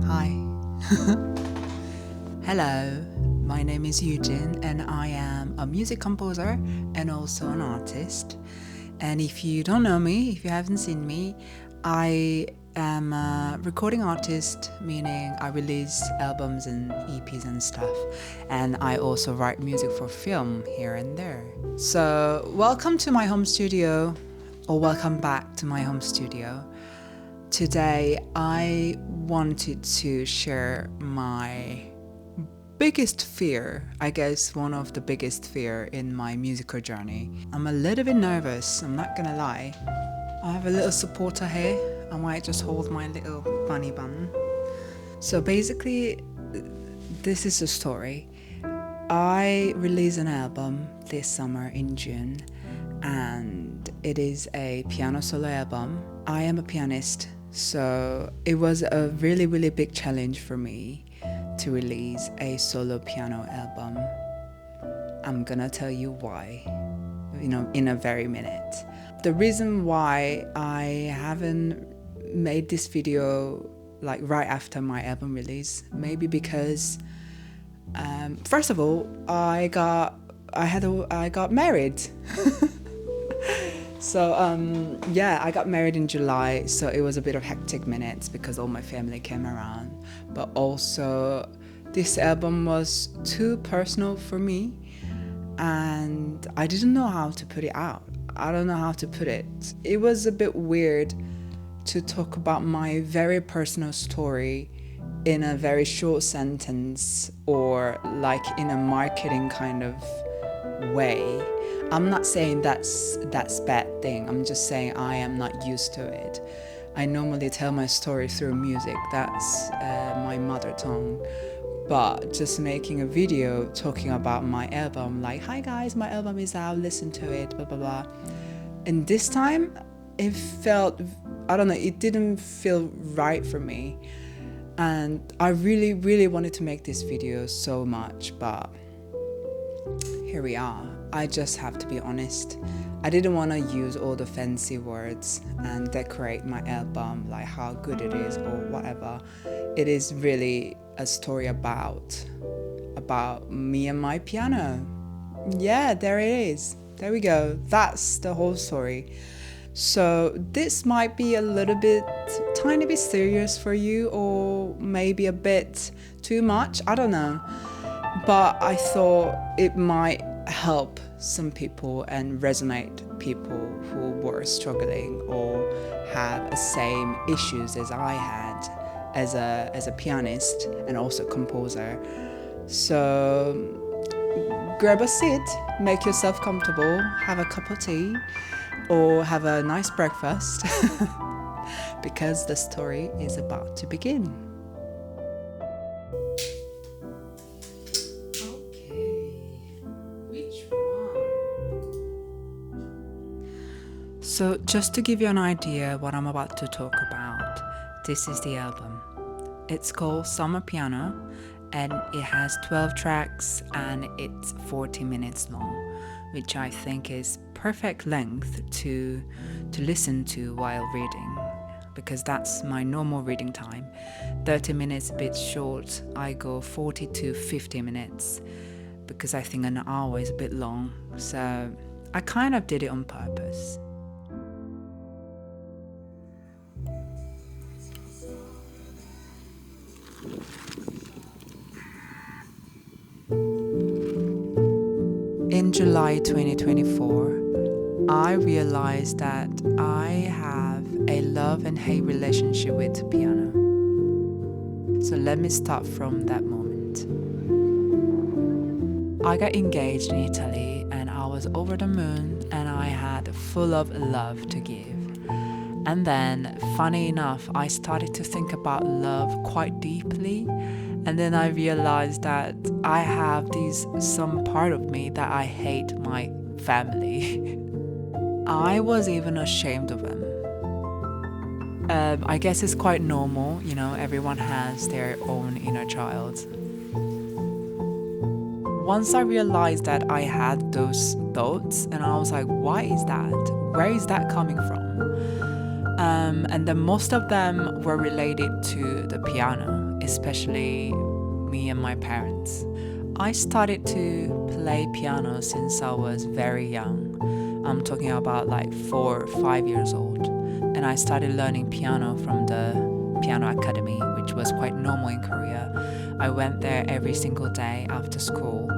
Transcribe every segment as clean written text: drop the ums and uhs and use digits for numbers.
Hi. Hello, my name is Eugene and I am a music composer and also an artist. And if you don't know me, if you haven't seen me, I am a recording artist, meaning I release albums and EPs and stuff. And I also write music for film here and there. So welcome to my home studio, or welcome back to my home studio. Today I wanted to share my biggest fear, I guess one of the biggest fear in my musical journey. I'm a little bit nervous, I'm not gonna lie. I have a little supporter here. I might just hold my little bunny bun. So basically, this is the story. I released an album this summer in June, and it is a piano solo album. I am a pianist, so it was a really, really big challenge for me to release a solo piano album. I'm gonna tell you why, in a very minute. The reason why I haven't made this video like right after my album release, maybe because first of all, I got married. So I got married in July, so it was a bit of hectic minutes because all my family came around. But also, this album was too personal for me, and I didn't know how to put it out. I don't know how to put it. It was a bit weird to talk about my very personal story in a very short sentence or like in a marketing kind of way. I'm not saying that's bad thing. I'm just saying I am not used to it. I normally tell my story through music. That's my mother tongue. But just making a video talking about my album, like, hi guys, my album is out, listen to it, blah, blah, blah. And this time, it felt, I don't know, it didn't feel right for me. And I really, really wanted to make this video so much, but here we are. I just have to be honest. I didn't want to use all the fancy words and decorate my album like how good it is or whatever. It is really a story about me and my piano. Yeah, there it is. There we go. That's the whole story. So this might be a little bit, tiny bit serious for you, or maybe a bit too much. I don't know. But I thought it might help some people and resonate people who were struggling or have the same issues as I had as a pianist and also composer. So grab a seat, make yourself comfortable, have a cup of tea or have a nice breakfast because the story is about to begin. So just to give you an idea what I'm about to talk about, this is the album. It's called Summer Piano and it has 12 tracks and it's 40 minutes long, which I think is perfect length to listen to while reading, because that's my normal reading time. 30 minutes a bit short, I go 40 to 50 minutes because I think an hour is a bit long, so I kind of did it on purpose. In July 2024, I realized that I have a love and hate relationship with piano. So let me start from that moment. I got engaged in Italy and I was over the moon and I had full of love to give. And then, funny enough, I started to think about love quite deeply. And then I realized that I have some part of me that I hate my family. I was even ashamed of them. I guess it's quite normal, everyone has their own inner child. Once I realized that I had those thoughts, and I was like, why is that? Where is that coming from? And then most of them were related to the piano, especially me and my parents. I started to play piano since I was very young. I'm talking about like 4 or 5 years old. And I started learning piano from the piano academy, which was quite normal in Korea. I went there every single day after school.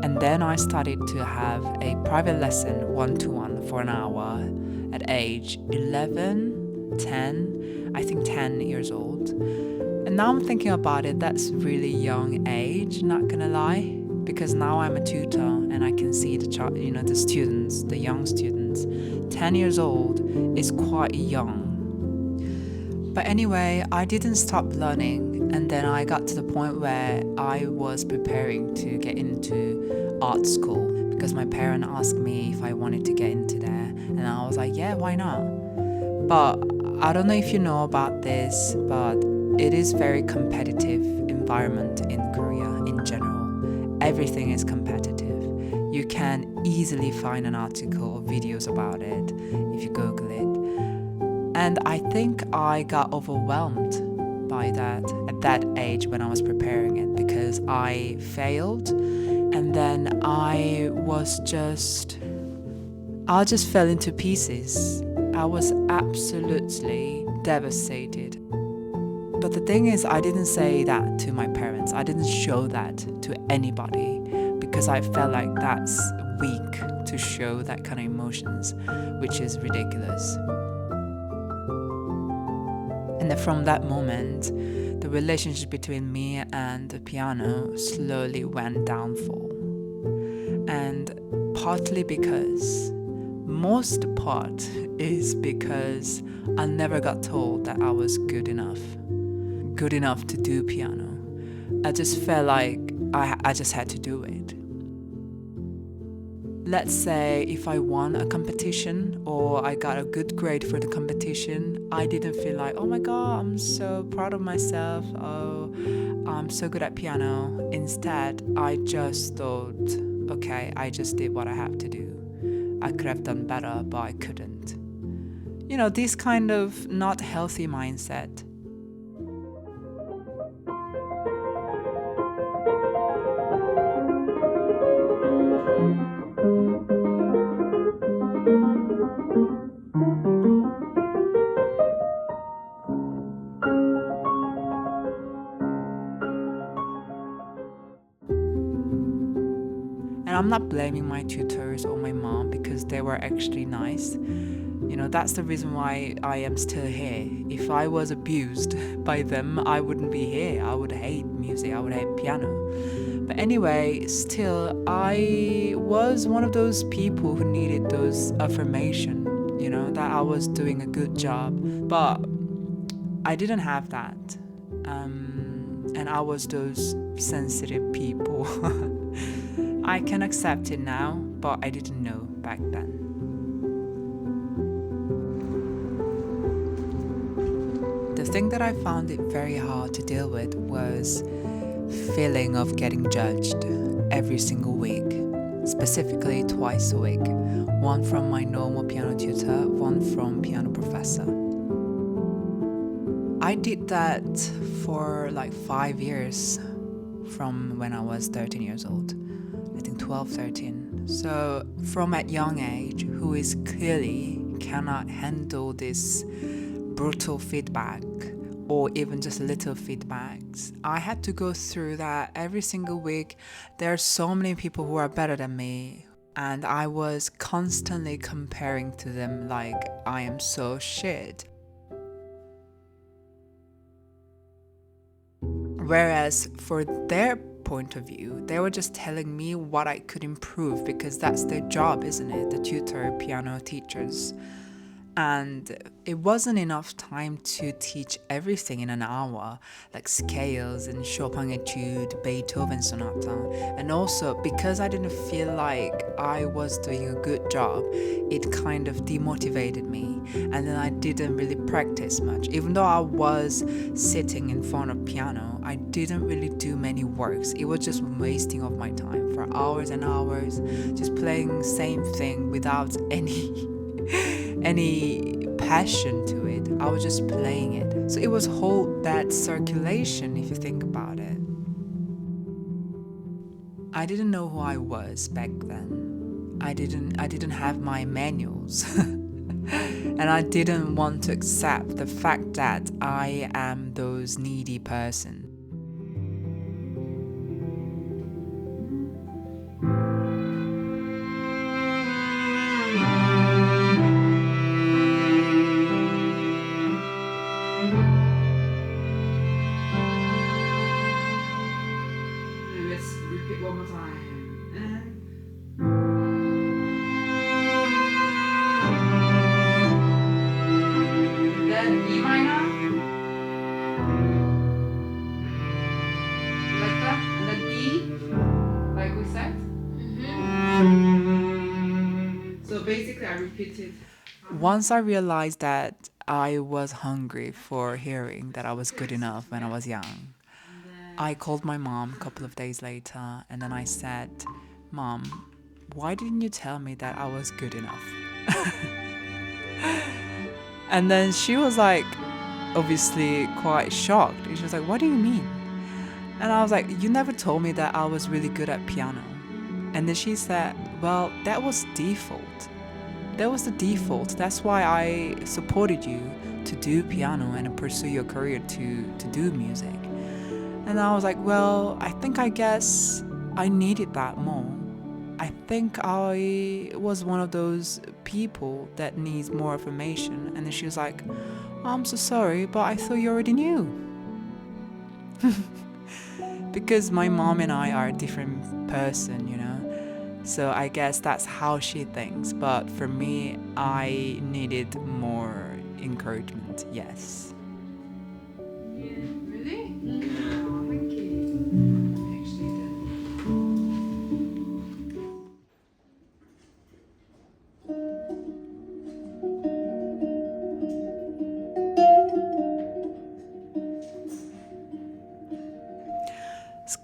And then I started to have a private lesson, one-to-one, for an hour at age 11, 10, I think 10 years old. And now I'm thinking about it, that's really young age, not gonna lie, because now I'm a tutor and I can see the students, the young students. 10 years old is quite young. But anyway, I didn't stop learning, and then I got to the point where I was preparing to get into art school because my parents asked me if I wanted to get into there, and I was like, yeah, why not? But I don't know if you know about this, but it is very competitive environment in Korea in general. Everything is competitive. You can easily find an article or videos about it if you Google it. And I think I got overwhelmed by that at that age when I was preparing it, because I failed, and then I just fell into pieces. I was absolutely devastated. But the thing is, I didn't say that to my parents. I didn't show that to anybody because I felt like that's weak to show that kind of emotions, which is ridiculous. And then from that moment, the relationship between me and the piano slowly went downfall. And partly because, most part is because I never got told that I was good enough to do piano. I just felt like I just had to do it. Let's say if I won a competition or I got a good grade for the competition, I didn't feel like, oh my god, I'm so proud of myself, oh, I'm so good at piano. Instead, I just thought, okay, I just did what I have to do. I could have done better, but I couldn't. You know, this kind of not healthy mindset. And I'm not blaming my tutors or my mom because they were actually nice. You know, that's the reason why I am still here. If I was abused by them, I wouldn't be here. I would hate music, I would hate piano. But anyway, still, I was one of those people who needed those affirmation, you know, that I was doing a good job. But I didn't have that. And I was those sensitive people. I can accept it now, but I didn't know back then. The thing that I found it very hard to deal with was feeling of getting judged every single week, specifically twice a week, one from my normal piano tutor, one from piano professor. I did that for like 5 years from when I was 13 years old. I think 12, 13. So from at young age, who is clearly cannot handle this brutal feedback or even just little feedbacks. I had to go through that every single week. There are so many people who are better than me, and I was constantly comparing to them like I am so shit. Whereas for their point of view, they were just telling me what I could improve because that's their job, isn't it? The tutor, piano teachers. And it wasn't enough time to teach everything in an hour, like scales and Chopin etude, Beethoven sonata. And also, because I didn't feel like I was doing a good job, it kind of demotivated me. And then I didn't really practice much. Even though I was sitting in front of piano, I didn't really do many works. It was just wasting of my time for hours and hours, just playing the same thing without any passion to it. I was just playing it. So it was whole that circulation, if you think about it. I didn't know who I was back then. I didn't have my manuals. And I didn't want to accept the fact that I am those needy person. Let's repeat one more time. Then E minor, like that, and then D, like we said. So basically, I repeated. Once I realized that I was hungry for hearing that I was good enough when I was young, I called my mom a couple of days later, and then I said, "Mom, why didn't you tell me that I was good enough?" And then she was like, obviously quite shocked. She was like, "What do you mean?" And I was like, "You never told me that I was really good at piano." And then she said, "Well, that was default. That was the default. That's why I supported you to do piano and pursue your career to do music." And I was like, "Well, I guess I needed that more. I think I was one of those people that needs more information." And then she was like, "I'm so sorry, but I thought you already knew." Because my mom and I are a different person, you know. So I guess that's how she thinks. But for me, I needed more encouragement, yes. Yeah, really? Oh, thank you. Actually,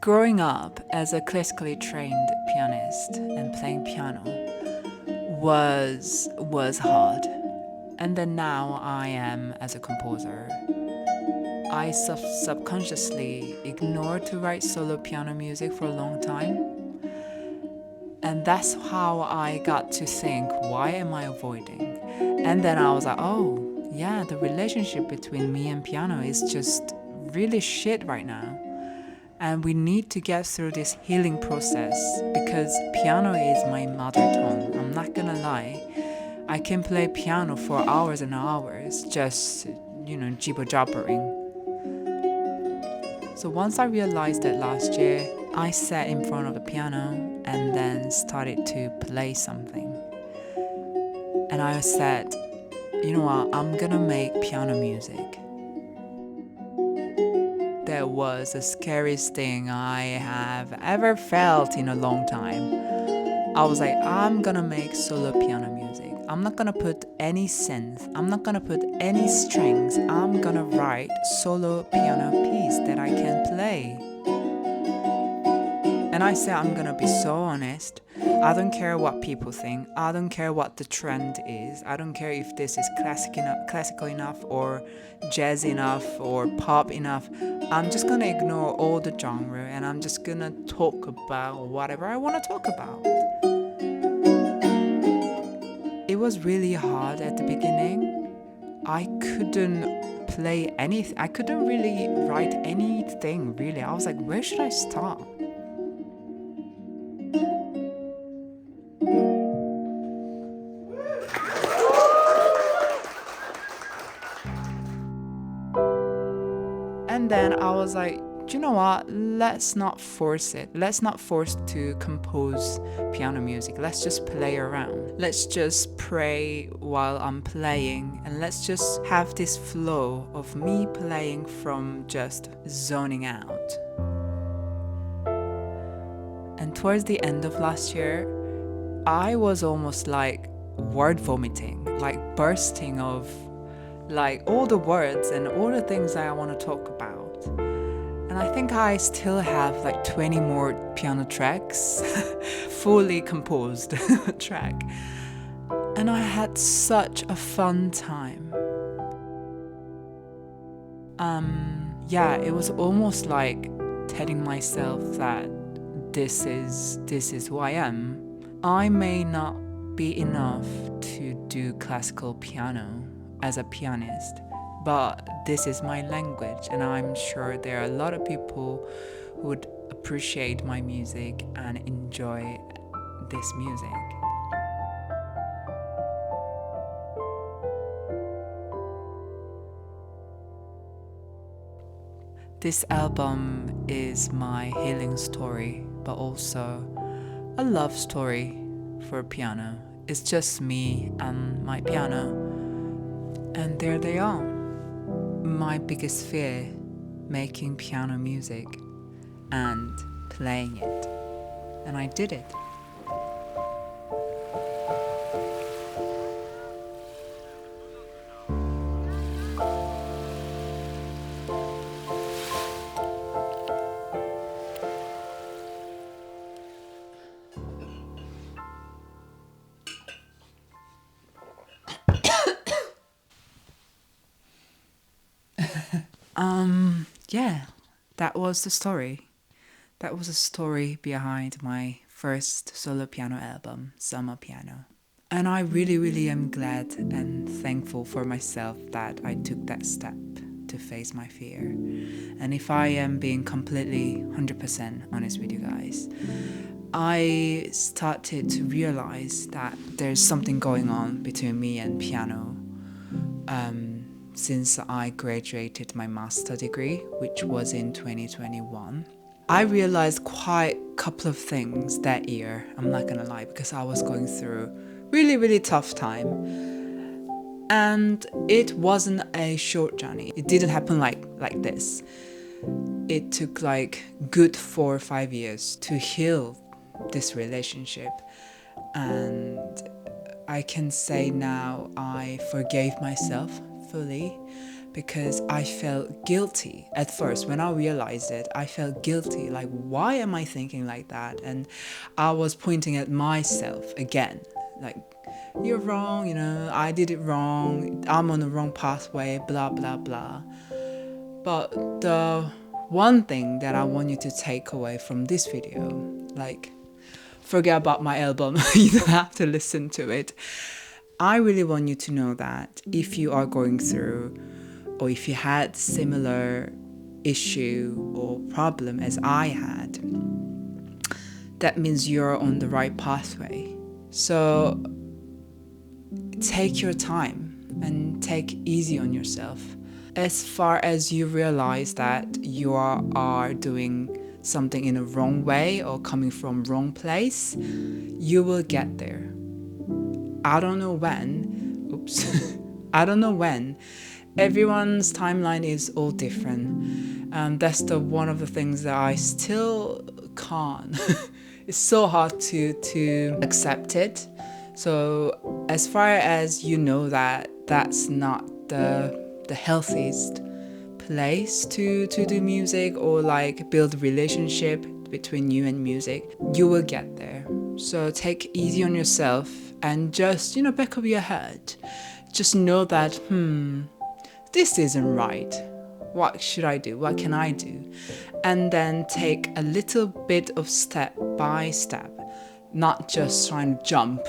growing up as a classically trained pianist and playing piano was hard. And then now I am as a composer. I subconsciously ignored to write solo piano music for a long time. And that's how I got to think, why am I avoiding? And then I was like, oh, yeah, the relationship between me and piano is just really shit right now. And we need to get through this healing process because piano is my mother tongue. I'm not gonna lie. I can play piano for hours and hours, just, jibber-jabbering. So once I realized that last year, I sat in front of the piano and then started to play something. And I said, you know what, I'm gonna make piano music. That was the scariest thing I have ever felt in a long time. I was like, I'm gonna make solo piano music. I'm not gonna put any synth. I'm not gonna put any strings. I'm gonna write solo piano piece that I can play. And I said, I'm gonna be so honest. I don't care what people think. I don't care what the trend is. I don't care if this is classical enough or jazz enough or pop enough. I'm just gonna ignore all the genre and I'm just gonna talk about whatever I want to talk about. It was really hard at the beginning. I couldn't play anything. I couldn't really write anything, really. I was like, where should I start? And then I was like, you know what? Let's not force it. Let's not force to compose piano music. Let's just play around. Let's just pray while I'm playing. And let's just have this flow of me playing from just zoning out. And towards the end of last year, I was almost like word vomiting, like bursting of like all the words and all the things that I want to talk about. And I think I still have like 20 more piano tracks, fully composed track. And I had such a fun time. Yeah, it was almost like telling myself that this is who I am. I may not be enough to do classical piano as a pianist, but this is my language, and I'm sure there are a lot of people who would appreciate my music and enjoy this music. This album is my healing story, but also a love story for piano. It's just me and my piano, and there they are. My biggest fear, making piano music and playing it, and I did it. Yeah, that was the story. That was the story behind my first solo piano album, Summer Piano. And I really am glad and thankful for myself that I took that step to face my fear. And if I am being completely 100% honest with you guys, I started to realize that there's something going on between me and piano since I graduated my master degree, which was in 2021. I realized quite a couple of things that year, I'm not gonna lie, because I was going through really tough time. And it wasn't a short journey. It didn't happen like this. It took like good 4 or 5 years to heal this relationship. And I can say now I forgave myself fully, because I felt guilty at first. When I realized it, I felt guilty. Like, why am I thinking like that? And I was pointing at myself again, like, you're wrong, you know, I did it wrong, I'm on the wrong pathway, blah blah blah. But the one thing that I want you to take away from this video, like, forget about my album, you don't have to listen to it. I really want you to know that if you are going through, or if you had similar issue or problem as I had, that means you're on the right pathway. So take your time and take easy on yourself. As far as you realize that you are doing something in a wrong way or coming from wrong place, you will get there. I don't know when. I don't know when. Everyone's timeline is all different. That's one of the things that I still can't. It's so hard to accept it. So as far as you know that that's not the healthiest place to do music or like build a relationship between you and music, you will get there. So take easy on yourself and just, back of your head, just know that, this isn't right. What should I do? What can I do? And then take a little bit of step by step, not just trying to jump,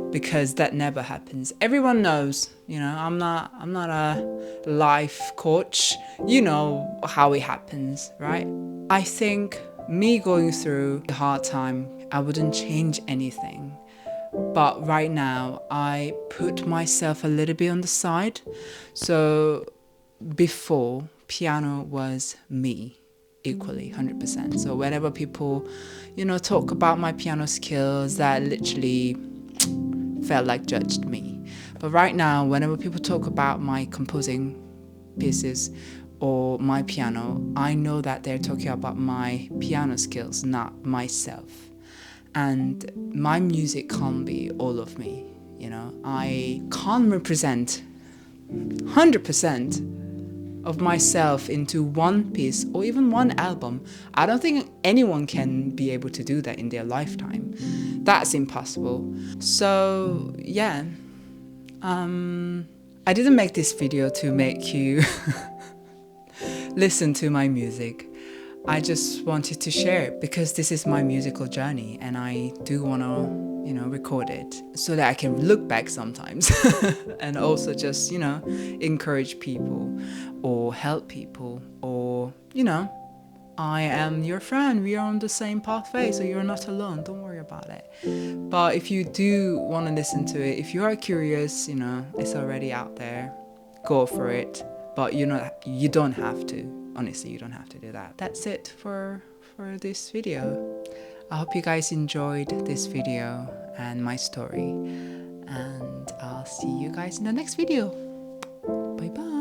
because that never happens. Everyone knows, I'm not a life coach. You know how it happens, right? I think me going through a hard time, I wouldn't change anything. But right now, I put myself a little bit on the side. So before, piano was me equally, 100%. So whenever people, talk about my piano skills, that literally felt like judged me. But right now, whenever people talk about my composing pieces or my piano, I know that they're talking about my piano skills, not myself. And my music can't be all of me, I can't represent 100% of myself into one piece or even one album. I don't think anyone can be able to do that in their lifetime. That's impossible. So yeah, I didn't make this video to make you listen to my music. I just wanted to share it because this is my musical journey, and I do want to, record it so that I can look back sometimes and also just, encourage people or help people, or, I am your friend. We are on the same pathway, so you're not alone. Don't worry about it. But if you do want to listen to it, if you are curious, it's already out there. Go for it. But you don't have to. Honestly, you don't have to do that. That's it for this video. I hope you guys enjoyed this video and my story. And I'll see you guys in the next video. Bye bye.